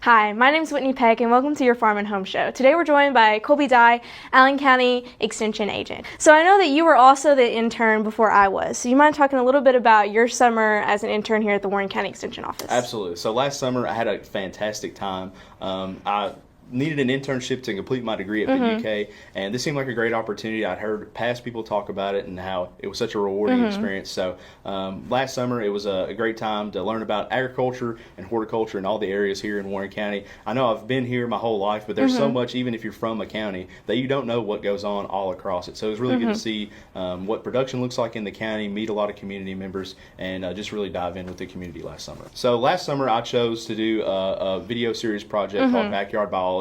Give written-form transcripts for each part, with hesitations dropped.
Hi, my name is Whitney Peck, and welcome to your Farm and Home Show. Today we're joined by Colby, Allen County Extension Agent. So I know that you were also the intern before I was. So you mind talking a little bit about your summer as an intern here at the Warren County Extension Office? Absolutely. So last summer I had a fantastic time. I needed an internship to complete my degree at the UK, and this seemed like a great opportunity. I'd heard past people talk about it and how it was such a rewarding experience. So last summer it was a great time to learn about agriculture and horticulture in all the areas here in Warren County. I know I've been here my whole life, but there's so much, even if you're from a county, that you don't know what goes on all across it. So it was really good to see what production looks like in the county, meet a lot of community members, and just really dive in with the community last summer. So last summer I chose to do a video series project called Backyard Biology.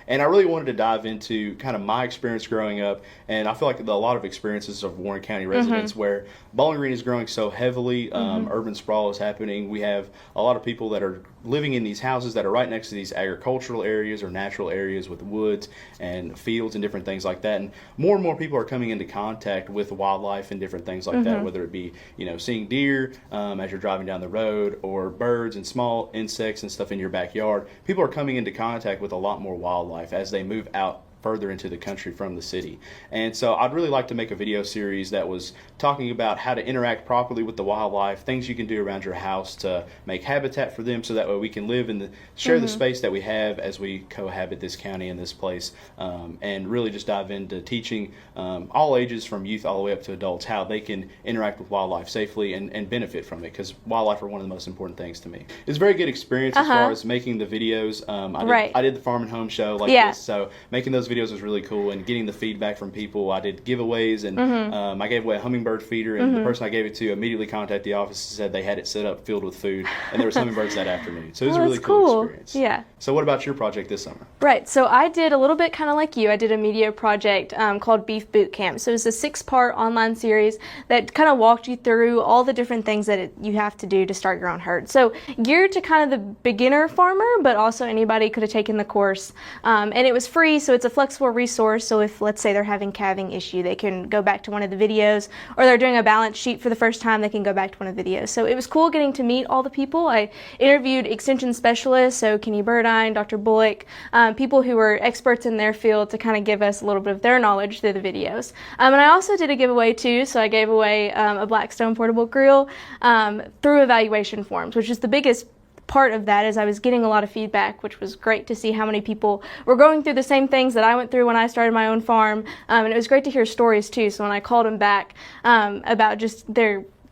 And I really wanted to dive into kind of my experience growing up, and I feel like a lot of experiences of Warren County residents where Bowling Green is growing so heavily, urban sprawl is happening. We have a lot of people that are living in these houses that are right next to these agricultural areas or natural areas with woods and fields and different things like that. And more people are coming into contact with wildlife and different things like that, whether it be, seeing deer as you're driving down the road, or birds and small insects and stuff in your backyard. People are coming into contact with a lot more wildlife as they move out further into the country from the city. And so I'd really like to make a video series that was talking about how to interact properly with the wildlife, things you can do around your house to make habitat for them, so that way we can live in share the space that we have as we cohabit this county and this place, and really just dive into teaching all ages from youth all the way up to adults how they can interact with wildlife safely and benefit from it, because wildlife are one of the most important things to me. It's a very good experience as far as making the videos. I did the Farm and Home Show this, so making those videos was really cool, and getting the feedback from people. I did giveaways, and I gave away a hummingbird feeder, and the person I gave it to immediately contacted the office and said they had it set up filled with food, and there was hummingbirds that afternoon. So it was a really cool experience. Yeah. So what about your project this summer? Right. So I did a little bit kind of like you. I did a media project called Beef Boot Camp. So it was a 6-part online series that kind of walked you through all the different things that you have to do to start your own herd. So geared to kind of the beginner farmer, but also anybody could have taken the course. And it was free, so it's a flexible resource. So if, let's say, they're having calving issue, they can go back to one of the videos, or they're doing a balance sheet for the first time, they can go back to one of the videos. So it was cool getting to meet all the people. I interviewed extension specialists, so Kenny Burdine, Dr. Bullock, people who were experts in their field to kind of give us a little bit of their knowledge through the videos. And I also did a giveaway too, so I gave away a Blackstone portable grill through evaluation forms, which is the biggest part of that. Is I was getting a lot of feedback, which was great to see how many people were going through the same things that I went through when I started my own farm, and it was great to hear stories too. So when I called them back about just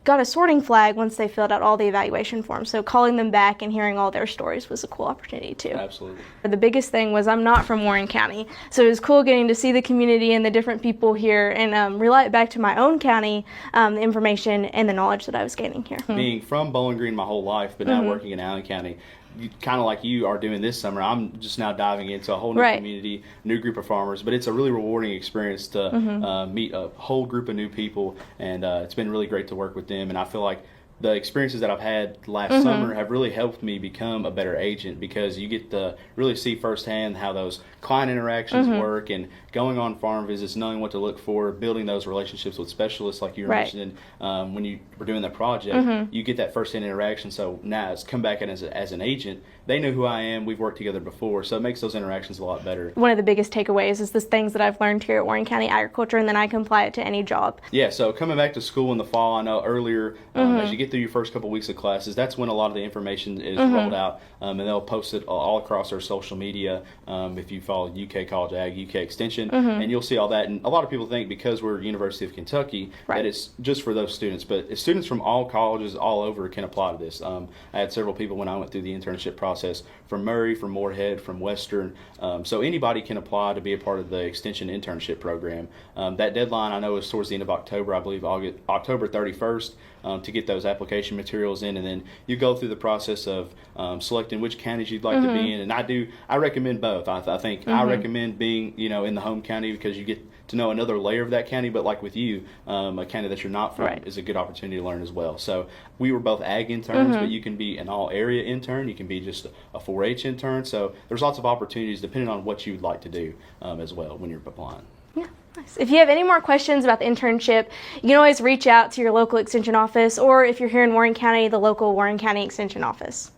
got a sorting flag once they filled out all the evaluation forms. So calling them back and hearing all their stories was a cool opportunity too. Absolutely. The biggest thing was I'm not from Warren County, so it was cool getting to see the community and the different people here, and relay it back to my own county, the information and the knowledge that I was gaining here. Being from Bowling Green my whole life, but now working in Allen County, kind of like you are doing this summer, I'm just now diving into a whole new community, new group of farmers. But it's a really rewarding experience to meet a whole group of new people, and it's been really great to work with them. And I feel like the experiences that I've had last summer have really helped me become a better agent, because you get to really see firsthand how those client interactions work, and going on farm visits, knowing what to look for, building those relationships with specialists like you were mentioning when you were doing that project. You get that firsthand interaction. So now it's come back in as an agent. They know who I am. We've worked together before, so it makes those interactions a lot better. One of the biggest takeaways is the things that I've learned here at Warren County Agriculture, and then I can apply it to any job. Yeah, so coming back to school in the fall, I know earlier, as you get through your first couple weeks of classes, that's when a lot of the information is rolled out, and they'll post it all across their social media. If you follow UK College Ag, UK Extension, and you'll see all that. And a lot of people think because we're University of Kentucky that it's just for those students, but students from all colleges all over can apply to this. I had several people when I went through the internship process from Murray, from Moorhead, from Western, so anybody can apply to be a part of the Extension internship program. That deadline I know is towards the end of October, I believe October 31st, to get those application materials in, and then you go through the process of selecting which counties you'd like to be in. And I recommend both. I think I recommend being in the home county, because you get to know another layer of that county. But like with you, a county that you're not from is a good opportunity to learn as well. So we were both ag interns, but you can be an all area intern, you can be just a 4-H intern. So there's lots of opportunities depending on what you'd like to do as well when you're applying. Yeah. Nice. If you have any more questions about the internship, you can always reach out to your local extension office, or if you're here in Warren County, the local Warren County Extension office.